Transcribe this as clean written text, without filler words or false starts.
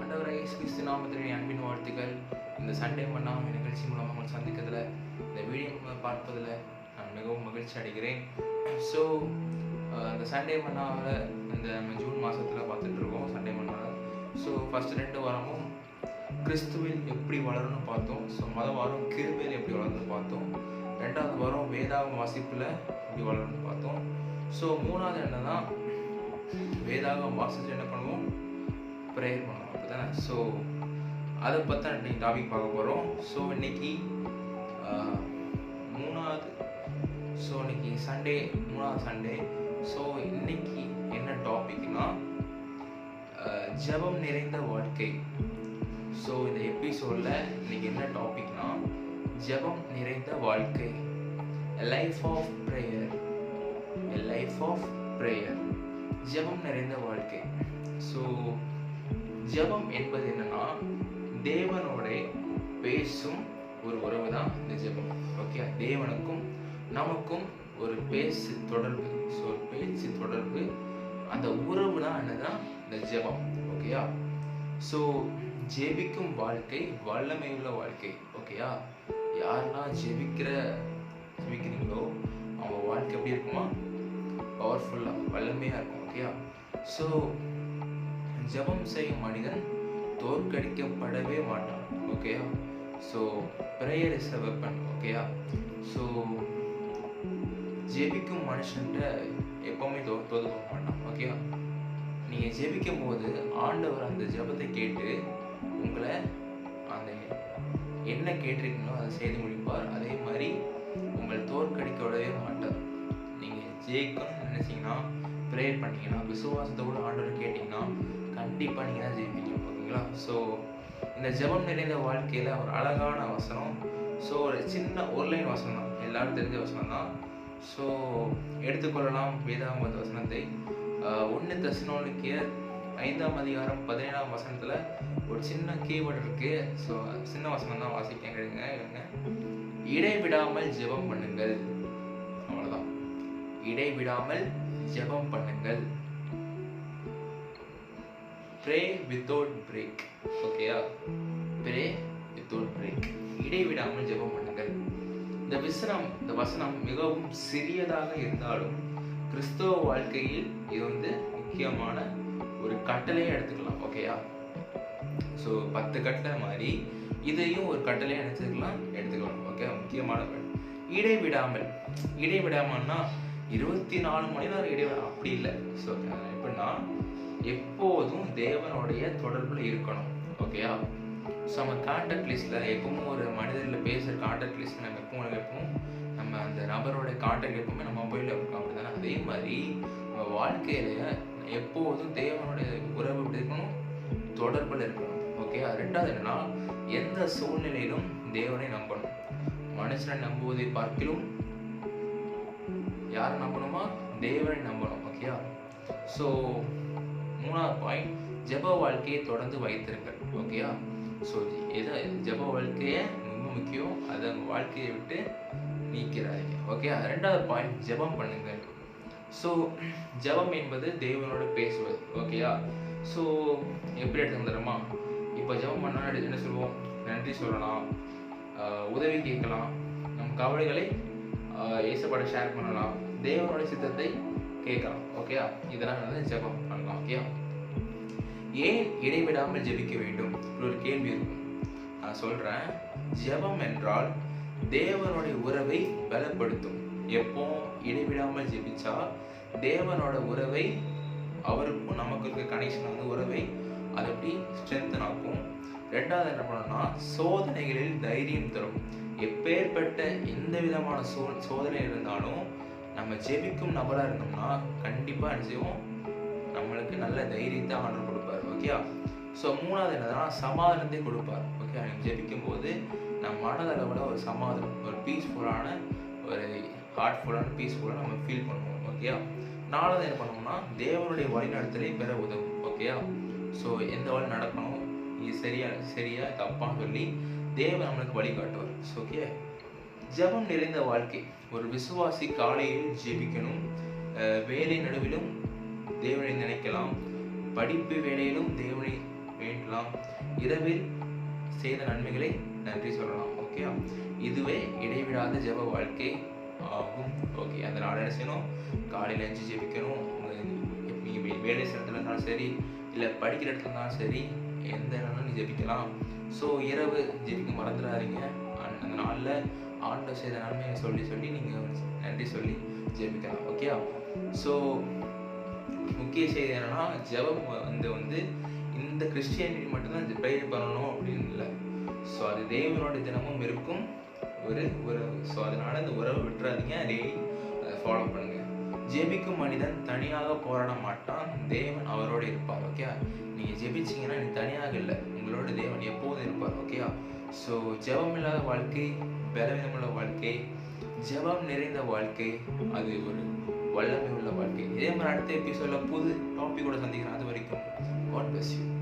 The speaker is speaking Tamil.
ஆண்டவராகிய இயேசு கிறிஸ்து நாமத்தில் அன்பின் வாழ்த்துக்கள். இந்த சண்டே மன்னா நிகழ்ச்சி மூலமாக உங்களை சந்திக்கிறதுல, இந்த வீடியோ பார்ப்பதில் நான் மிகவும் மகிழ்ச்சி அடைகிறேன். ஸோ இந்த சண்டே மன்னாவில் இந்த நம்ம ஜூன் மாதத்தில் பார்த்துட்டு இருக்கோம். சண்டே மன்னாவில் ஸோ ஃபஸ்ட்டு 2 வாரமும் கிறிஸ்துவில் எப்படி வளரணும்னு பார்த்தோம். ஸோ வாரம் கிருபையில் எப்படி வளரணும்னு பார்த்தோம். 2வது வாரம் வேதாகம் வாசிப்பில் எப்படி வளரணும்னு பார்த்தோம். ஸோ 3வது என்னன்னா வேதாகம் வாசித்து என்ன பண்ணுவோம், ப்ரேயர் பண்ணுவோம், அப்படிதானே? ஸோ அதை பற்றி இன்னைக்கு டாபிக் பார்க்க போகிறோம். ஸோ இன்னைக்கு 3வது இன்னைக்கு சண்டே 3வது சண்டே. ஸோ இன்னைக்கு என்ன டாபிக்னா ஜெபம் நிறைந்த வாழ்க்கை. ஸோ இந்த எபிசோடில் இன்னைக்கு என்ன டாபிக்னா ஜெபம் நிறைந்த வாழ்க்கை, a life of prayer, a life of prayer, ஜெபம் நிறைந்த வாழ்க்கை. ஸோ ஜெபம் என்பது என்னன்னா தேவனோட பேசும் ஒரு உறவு தான் இந்த ஜெபம். ஓகே, தேவனுக்கும் நமக்கும் ஒரு பேச்சு தொடர்பு. ஸோ பேச்சு தொடர்பு, அந்த உறவு தான் என்னதான் இந்த ஜெபம். ஓகேயா? ஸோ ஜெபிக்கும் வாழ்க்கை வல்லமை உள்ள வாழ்க்கை. ஓகேயா? யாரெல்லாம் ஜெபிக்கிறீங்களோ அவங்க வாழ்க்கை எப்படி இருக்குமா, பவர்ஃபுல்லாக வல்லமையாக இருக்கும். ஓகேயா? ஸோ ஜெபம் செய்யும் மனிதன் தோற்கடிக்கப்படவே மாட்டான். ஓகேயா? So prayer is a weapon. ஓகேயா? ஸோ ஜெபிக்கும் மனுஷன்ட்ட எப்பவுமே தோற்று போக மாட்டான். ஓகேயா? நீங்கள் ஜெபிக்கும் போது ஆண்டவர் அந்த ஜெபத்தை கேட்டு உங்களை அந்த என்ன கேட்டிருக்கீங்களோ அதை செய்து முடிப்பார். அதே மாதிரி உங்களை தோற்கடிக்க விடவே மாட்டார். நீங்கள் ஜெயிக்கணும்னு நினைச்சீங்கன்னா, ப்ரேயர் பண்ணீங்கன்னா, விசுவாசத்தோடு ஆண்டவர் கேட்டிங்கன்னா கண்டிப்பாக நீங்கள் தான் ஜெயிப்பீங்க. ஓகேங்களா? ஸோ இந்த ஜெபம் நிறைந்த வாழ்க்கையில் ஒரு அழகான வசனம். ஸோ ஒரு சின்ன ஒரு லைன் வசனம் தான், எல்லாரும் தெரிஞ்ச வசனம் தான். ஸோ எடுத்துக்கொள்ளலாம் வேதாகம வசனத்தை. 1 தெசலோனிக்கேயர் 5ஆம் அதிகாரம் 17ஆம் வசனத்தில் ஒரு சின்ன கீவேர்டு இருக்கு. ஸோ சின்ன வசனம் தான் வாசிக்கங்க. இடைவிடாமல் ஜெபம் பண்ணுங்கள். அவ்வளோதான், இடைவிடாமல் ஜெபம் பண்ணுங்கள். Pray without break. ஓகேயா? Pray without break. இடைவிடாமல் ஜெபம் பண்ணுங்கள். இந்த வசனம் மிகவும் சிறியதாக இருந்தாலும் கிறிஸ்தவ வாழ்க்கையில் இது முக்கியமான ஒரு கட்டளையை எடுத்துக்கலாம். ஓகேயா? ஸோ 10 கட்டளை மாதிரி இதையும் ஒரு கட்டளையை எடுத்துக்கலாம். ஓகே, முக்கியமான இடைவிடாமல்னா 24 மணி நேரம் இடைவிடாம அப்படி இல்லை. ஸோ எப்படின்னா எப்போதும் தேவனுடைய தொடர்பில் இருக்கணும். ஓகேயா? ஸோ நம்ம கான்டாக்ட் லிஸ்ட்டில் எப்பவும் ஒரு மனிதரில் பேசுகிற கான்டாக்ட் லிஸ்ட்டில் நம்ம எப்பவும் நம்ம அந்த நபரோட கான்டாக்ட் எப்பவுமே நம்ம மொபைலில் இருக்கோம். அப்படி தானே? அதே மாதிரி நம்ம வாழ்க்கையில் எப்போதும் தேவனுடைய உறவு எப்படி இருக்கணும், தொடர்பில் இருக்கணும். ஓகே, 2வது என்னன்னா எந்த சூழ்நிலையிலும் தேவனை நம்பணும். மனுஷனை நம்புவதை பார்க்கிலும் யாரை நம்பணுமா, தேவனை நம்பணும். ஓகேயா? ஸோ 3வது பாயிண்ட், ஜெப வாழ்க்கையை தொடர்ந்து வைத்திருங்கள். ஓகேயா? ஸோ ஜெப வாழ்க்கையை ரொம்ப முக்கியம், அதை உங்கள் வாழ்க்கையை விட்டு நீக்கிறாங்க. ஓகே, 2வது பாயிண்ட், ஜெபம் பண்ணுங்கள். ஸோ ஜெபம் என்பது தேவனோடு பேசுவது. ஓகேயா? ஸோ எப்படி எடுத்துக்க தரமா, இப்போ ஜெபம் பண்ணா என்ன சொல்லுவோம், நன்றி சொல்லலாம், உதவி கேட்கலாம், நம் கவலைகளை இயேசுவோட ஷேர் பண்ணலாம், தேவனோட சித்தத்தை கேட்கலாம். ஓகேயா? இதெல்லாம் ஜெபம் பண்ணலாம். ஓகேயா? ஏன் இடைவிடாமல் ஜெபிக்க வேண்டும்? ஒரு கேள்வி இருக்கும். நான் சொல்றேன், ஜெபம் என்றால் தேவனுடைய உறவை பலப்படுத்தும். எப்போ இடைவிடாமல் ஜெபிச்சா தேவனோட உறவை, அவருக்கும் நமக்கு இருக்க கனெக்ஷன் உறவை அதை எப்படி ஸ்ட்ரென்தன் ஆக்கும். 2வது என்ன பண்ணணும்னா சோதனைகளில் தைரியம் தரும். எப்பேற்பட்ட எந்த விதமான சோதனை இருந்தாலும் நம்ம ஜெபிக்கும் நபராக இருந்தோம்னா கண்டிப்பாக என்ன செய்வோம், நம்மளுக்கு நல்ல தைரியத்தை ஆண்டவர் கொடுப்பார். ஓகே? ஸோ 3வது என்னன்னா சமாதானத்தை கொடுப்பார். ஓகே, நம்ம ஜெபிக்கும் போது நம்ம மனதளவில் ஒரு சமாதானம், ஒரு பீஸ்ஃபுல்லான, ஒரு ஹார்ட்ஃபுல்லான பீஸ்ஃபுல்லாக நம்ம ஃபீல் பண்ணுவோம். ஓகேயா? 4வது என்ன பண்ணுவோம்னா தேவனுடைய வழிநடத்தலை பெற உதவும். ஓகேயா? ஸோ எந்த வழி நடக்கணும், இது சரியா தப்பான்னு சொல்லி தேவன் நம்மளுக்கு வழிகாட்டுவார். ஓகே, ஜெபம் நிறைந்த வாழ்க்கை. ஒரு விசுவாசி காலையில் ஜெபிக்கணும், வேலை நடுவிலும் தேவனை நினைக்கலாம், படிப்பு வேலையிலும் தேவனை வேண்டலாம். இரவில் செய்த நன்மைகளை நன்றி சொல்லலாம். ஓகே, இதுவே இடைவிடாத ஜெப வாழ்க்கை ஆகும். ஓகே, அதனால என்ன செய்யணும்? காலையில் எழுந்து ஜெபிக்கணும். நீங்கள் வேலை இடத்துல இருந்தாலும் சரி, இல்லை படிக்கிற இடத்துல இருந்தாலும் சரி, எந்த இடம்னாலும் நீ ஜெபிக்கலாம். ஸோ இரவு ஜெபிக்க மறந்துடாதீங்க. அந்த நாளில் ஆண்டவர் செய்த நன்மையை சொல்லி சொல்லி நீங்கள் நன்றி சொல்லி ஜெபிக்கலாம். ஓகே, ஸோ முக்கிய செய்தி என்னன்னா, ஜெபம் வந்து இந்த கிறிஸ்டியானிட்டி மட்டும்தான் ப்ரேயர் பண்ணணும் அப்படின்னு இல்லை. ஸோ அது தேவனோட தினமும் இருக்கும் ஒரு உறவு. ஸோ அதனால அந்த உறவை விட்டுறாதீங்க, டெய்லி அதை ஃபாலோ பண்ணுங்க. ஜெபிக்கும் மனிதன் தனியாக போராட மாட்டான், தேவன் அவரோடு இருப்பார். ஓகே, நீங்கள் ஜெபிச்சிங்கன்னா நீ தனியாக இல்லை, உங்களோட தேவன் எப்போதும் இருப்பார். ஓகே, ஸோ ஜெபம் இல்லாத வாழ்க்கை பலவீனமுள்ள வாழ்க்கை, ஜெபம் நிறைந்த வாழ்க்கை அது ஒரு வல்லமை உள்ள வாழ்க்கை. இதே மாதிரி அடுத்த எபிசோட்ல புது டாபிக் கூட சந்திக்கிறேன். அது வரைக்கும் God bless you.